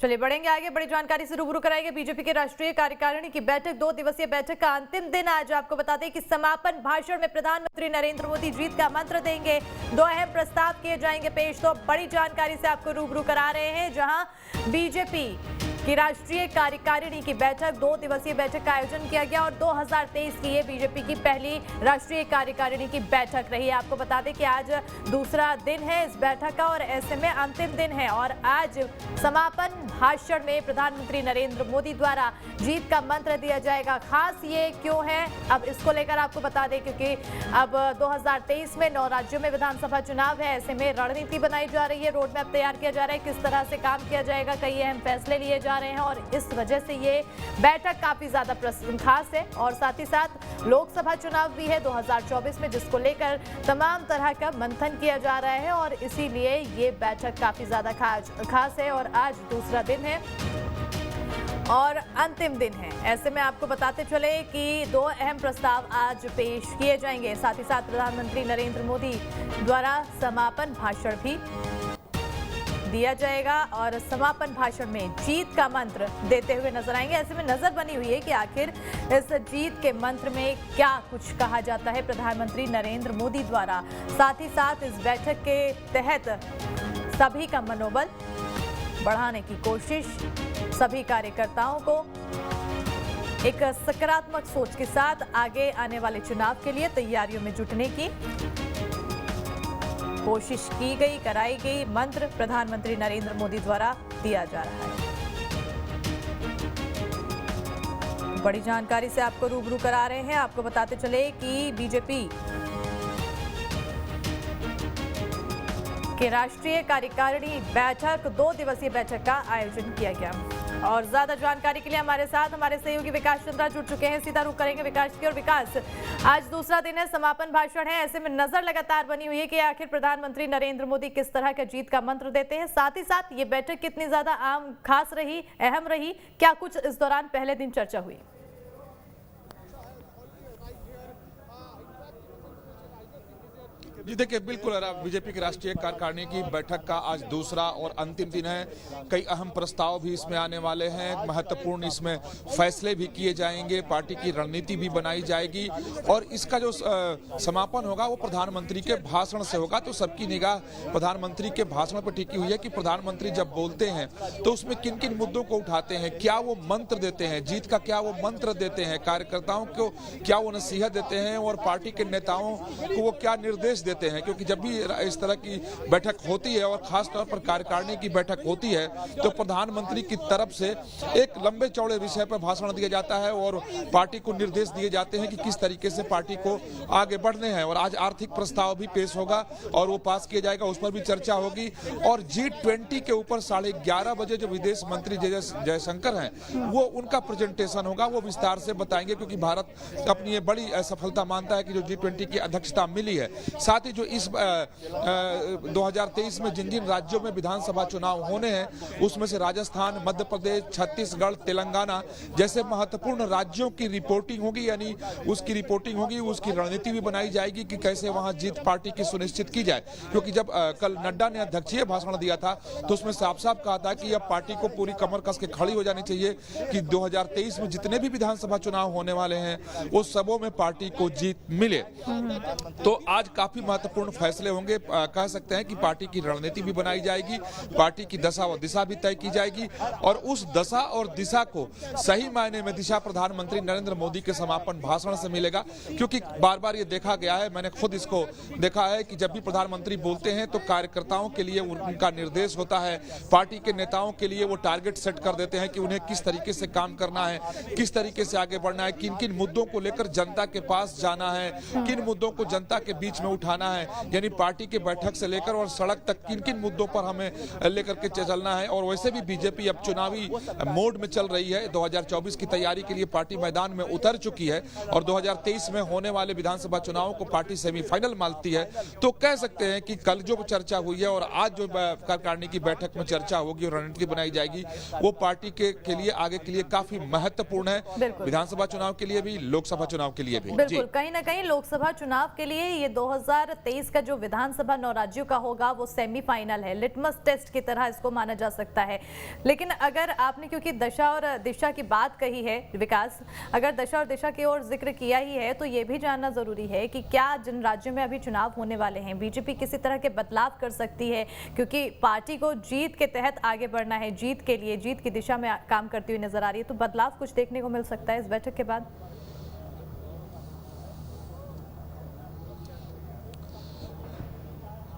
चलिए बढ़ेंगे आगे, बड़ी जानकारी से रूबरू कराएंगे बीजेपी के राष्ट्रीय कार्यकारिणी की बैठक। 2 दिवसीय बैठक का अंतिम दिन आज। आपको बता दें कि समापन भाषण में प्रधानमंत्री नरेंद्र मोदी जीत का मंत्र देंगे। 2 अहम प्रस्ताव किए जाएंगे पेश। तो बड़ी जानकारी से आपको रूबरू करा रहे हैं, जहां बीजेपी की राष्ट्रीय कार्यकारिणी की बैठक, 2 दिवसीय बैठक का आयोजन किया गया और 2023 की ये बीजेपी की पहली राष्ट्रीय कार्यकारिणी की बैठक रही है। आपको बता दें कि आज दूसरा दिन है इस बैठक का और ऐसे में अंतिम दिन है। और आज समापन भाषण में प्रधानमंत्री नरेंद्र मोदी द्वारा जीत का मंत्र दिया जाएगा। खास ये क्यों है, अब इसको लेकर आपको बता दें, क्योंकि अब 2023 में 9 राज्यों में विधानसभा चुनाव है। ऐसे में रणनीति बनाई जा रही है, रोड मैप तैयार किया जा रहा है, किस तरह से काम किया जाएगा, कई अहम फैसले लिए जा रहे हैं और इस वजह से ये बैठक काफी ज्यादा खास है। और साथ ही साथ लोकसभा चुनाव भी है 2024 में, जिसको लेकर तमाम तरह का मंथन किया जा रहा है और इसीलिए ये बैठक काफी ज्यादा खास है। और आज दूसरा दिन है और अंतिम दिन है। ऐसे में आपको बताते चले कि 2 अहम प्रस्ताव आज पेश किए जाएंगे। साथ ही साथ प्रधानमंत्री नरेंद्र मोदी द्वारा समापन भाषण भी दिया जाएगा और समापन भाषण में जीत का मंत्र देते हुए नजर आएंगे। ऐसे में नजर बनी हुई है कि आखिर इस जीत के मंत्र में क्या कुछ कहा जाता है प्रधानमंत्री नरेंद्र मोदी द्वारा। साथ ही साथ इस बैठक के तहत सभी का मनोबल बढ़ाने की कोशिश, सभी कार्यकर्ताओं को एक सकारात्मक सोच के साथ आगे आने वाले चुनाव के लिए तैयारियों में जुटने की कोशिश की गई, कराई गई। मंत्र प्रधानमंत्री नरेंद्र मोदी द्वारा दिया जा रहा है। बड़ी जानकारी से आपको रूबरू करा रहे हैं। आपको बताते चले कि बीजेपी के राष्ट्रीय कार्यकारिणी बैठक, 2 दिवसीय बैठक का आयोजन किया गया। और ज्यादा जानकारी के लिए हमारे साथ हमारे सहयोगी विकास चंद्रा जुड़ चुके हैं। सीधा रुख करेंगे विकास की। और विकास, आज दूसरा दिन है, समापन भाषण है, ऐसे में नजर लगातार बनी हुई है कि आखिर प्रधानमंत्री नरेंद्र मोदी किस तरह का जीत का मंत्र देते हैं। साथ ही साथ ये बैठक कितनी ज्यादा खास रही, अहम रही, क्या कुछ इस दौरान पहले दिन चर्चा हुई? जी देखिए, बिल्कुल बीजेपी की राष्ट्रीय कार्यकारिणी की बैठक का आज दूसरा और अंतिम दिन है। कई अहम प्रस्ताव भी इसमें आने वाले हैं, महत्वपूर्ण इसमें फैसले भी किए जाएंगे, पार्टी की रणनीति भी बनाई जाएगी और इसका जो समापन होगा वो प्रधानमंत्री के भाषण से होगा। तो सबकी निगाह प्रधानमंत्री के भाषण पर टिकी हुई है कि प्रधानमंत्री जब बोलते हैं तो उसमें किन किन मुद्दों को उठाते हैं, क्या वो मंत्र देते हैं, जीत का क्या वो मंत्र देते हैं, कार्यकर्ताओं को क्या वो नसीहत देते हैं और पार्टी के नेताओं को वो क्या निर्देश देते हैं। क्योंकि जब भी इस तरह की बैठक होती है और खास तौर पर कार्यकारिणी की बैठक होती है तो प्रधानमंत्री की तरफ से एक लंबे चौड़े विषय पर भाषण दिया जाता है और पार्टी को निर्देश दिए जाते हैं कि किस तरीके से पार्टी को आगे बढ़ने हैं। और आज आर्थिक प्रस्ताव भी पेश होगा और वो पास किया जाएगा, उस पर भी चर्चा होगी। और G20 के ऊपर 11:30 बजे जो विदेश मंत्री जयशंकर हैं वो उनका प्रेजेंटेशन होगा, वो विस्तार से बताएंगे, क्योंकि भारत अपनी ये बड़ी सफलता मानता है कि जो G20 की अध्यक्षता मिली है। साथ ही जो इस 2023 में जिन जिन राज्यों में विधानसभा चुनाव होने हैं उसमें से राजस्थान, मध्य प्रदेश, छत्तीसगढ़, तेलंगाना जैसे महत्वपूर्ण राज्यों की रिपोर्टिंग होगी, यानी उसकी रिपोर्टिंग होगी, उसकी रणनीति भी बनाई जाएगी कि कैसे वहां जीत पार्टी की सुनिश्चित की जाए। क्योंकि जब कल नड्डा ने अध्यक्षीय भाषण दिया था तो उसमें साफ साफ कहा था कि अब पार्टी को पूरी कमर कस के खड़ी हो जानी चाहिए कि 2023 में जितने भी विधानसभा चुनाव होने वाले हैं वो सबों में पार्टी को जीत मिले। तो आज काफी महत्वपूर्ण फैसले होंगे। कह सकते हैं कि पार्टी की रणनीति भी बनाई जाएगी, पार्टी की दशा और दिशा भी तय की जाएगी और उस दशा और दिशा को सही मायने में दिशा प्रधानमंत्री नरेंद्र मोदी के समापन भाषण से मिलेगा। क्योंकि बार बार ये देखा गया है, मैंने खुद इसको देखा है कि जब भी प्रधानमंत्री बोलते हैं तो कार्यकर्ताओं के लिए उनका निर्देश होता है, पार्टी के नेताओं के लिए वो टारगेट सेट कर देते हैं कि उन्हें किस तरीके से काम करना है, किस तरीके से आगे बढ़ना है, किन किन मुद्दों को लेकर जनता के पास जाना है, किन मुद्दों को जनता के बीच में उठाना है। यानी पार्टी की बैठक से लेकर और सड़क तक किन किन मुद्दों पर हमें लेकर के चलना है। और वैसे भी बीजेपी अब चुनावी मोड में चल रही है, 2024 की तैयारी के लिए पार्टी मैदान में उतर चुकी है और 2023 में होने वाले विधानसभा चुनावों को पार्टी सेमीफाइनल मानती है। तो कह सकते हैं कि कल जो चर्चा हुई है और आज जो कार्यकारिणी की बैठक में चर्चा होगी और रणनीति बनाई जाएगी वो पार्टी के लिए आगे के लिए काफी महत्वपूर्ण है, विधानसभा चुनाव के लिए भी, लोकसभा चुनाव के लिए भी। बिल्कुल, कहीं ना कहीं लोकसभा चुनाव के लिए ये 2023 2023 का जो विधानसभा 9 राज्यों का होगा वो सेमीफाइनल है, लिटमस टेस्ट की तरह इसको माना जा सकता है। लेकिन अगर आपने क्योंकि दशा और दिशा की बात कही है विकास, अगर दशा और दिशा की ओर जिक्र किया ही है तो ये भी जानना जरूरी है कि क्या जिन राज्यों में अभी चुनाव होने वाले हैं बीजेपी किसी तरह के बदलाव कर सकती है, क्योंकि पार्टी को जीत के तहत आगे बढ़ना है, जीत के लिए, जीत की दिशा में काम करती हुई नजर आ रही है, तो बदलाव कुछ देखने को मिल सकता है इस बैठक के बाद?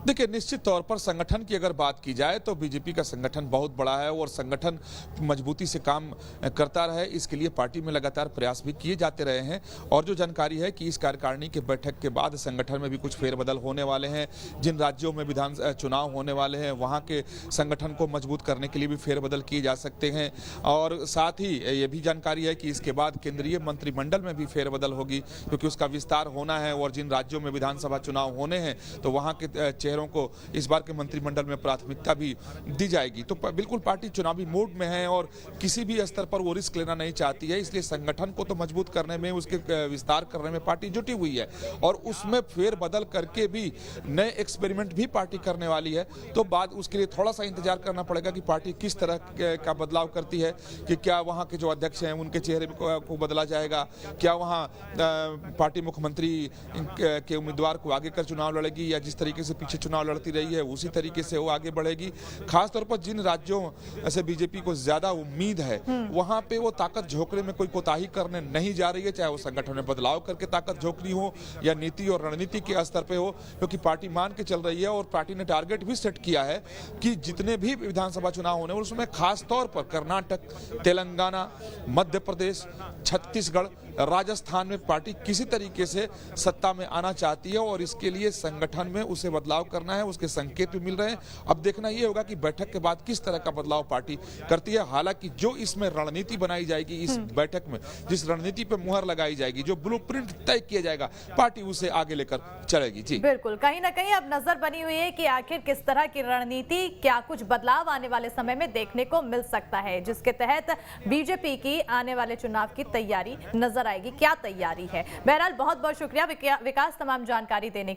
देखिए, निश्चित तौर पर संगठन की अगर बात की जाए तो बीजेपी का संगठन बहुत बड़ा है और संगठन मजबूती से काम करता रहे, इसके लिए पार्टी में लगातार प्रयास भी किए जाते रहे हैं। और जो जानकारी है कि इस कार्यकारिणी के बैठक के बाद संगठन में भी कुछ फेरबदल होने वाले हैं। जिन राज्यों में विधान चुनाव होने वाले हैं वहाँ के संगठन को मजबूत करने के लिए भी फेरबदल किए जा सकते हैं। और साथ ही ये भी जानकारी है कि इसके बाद केंद्रीय मंत्रिमंडल में भी फेरबदल होगी, क्योंकि उसका विस्तार होना है और जिन राज्यों में विधानसभा चुनाव होने हैं तो वहाँ के चेहरों को इस बार के मंत्रिमंडल में प्राथमिकता भी दी जाएगी। तो बिल्कुल पार्टी चुनावी मोड में है और किसी भी स्तर पर वो रिस्क लेना नहीं चाहती है, इसलिए संगठन को तो मजबूत करने में, उसके विस्तार करने में पार्टी जुटी हुई है और उसमें फेरबदल करके भी नए एक्सपेरिमेंट भी पार्टी करने वाली है। तो बाद उसके लिए थोड़ा सा इंतजार करना पड़ेगा कि पार्टी किस तरह का बदलाव करती है, कि क्या वहाँ के जो अध्यक्ष हैं उनके चेहरे को बदला जाएगा, क्या वहाँ पार्टी मुख्यमंत्री के उम्मीदवार को आगे कर चुनाव लड़ेगी या जिस तरीके से पीछे चुनाव लड़ती रही है उसी तरीके से वो आगे बढ़ेगी। खासतौर पर जिन राज्यों से बीजेपी को ज्यादा उम्मीद है वहां पे वो ताकत झोंकने में कोई कोताही करने नहीं जा रही है, चाहे वो संगठन में बदलाव करके ताकत झोंकनी हो या नीति और रणनीति के स्तर पे हो, क्योंकि पार्टी मान के चल रही है और पार्टी ने टारगेट भी सेट किया है कि जितने भी विधानसभा चुनाव होने उसमें खासतौर पर कर्नाटक, तेलंगाना, मध्य प्रदेश, छत्तीसगढ़, राजस्थान में पार्टी किसी तरीके से सत्ता में आना चाहती है और इसके लिए संगठन में उसे बदलाव करना है, उसके संकेत भी मिल रहे हैं। अब देखना यह होगा कि बैठक के बाद किस तरह का बदलाव पार्टी करती है। हालांकि जो इसमें रणनीति बनाई जाएगी, इस बैठक में जिस रणनीति पे मुहर लगाई जाएगी, जो ब्लूप्रिंट तय किया जाएगा, पार्टी उसे आगे लेकर चलेगी। जी बिल्कुल, कहीं ना कहीं अब नजर बनी हुई है कि आखिर किस तरह की रणनीति, क्या कुछ बदलाव आने वाले समय में देखने को मिल सकता है, जिसके तहत बीजेपी की आने वाले चुनाव की तैयारी नजर आएगी, क्या तैयारी है। बहरहाल बहुत बहुत शुक्रिया विकास तमाम जानकारी देने के लिए।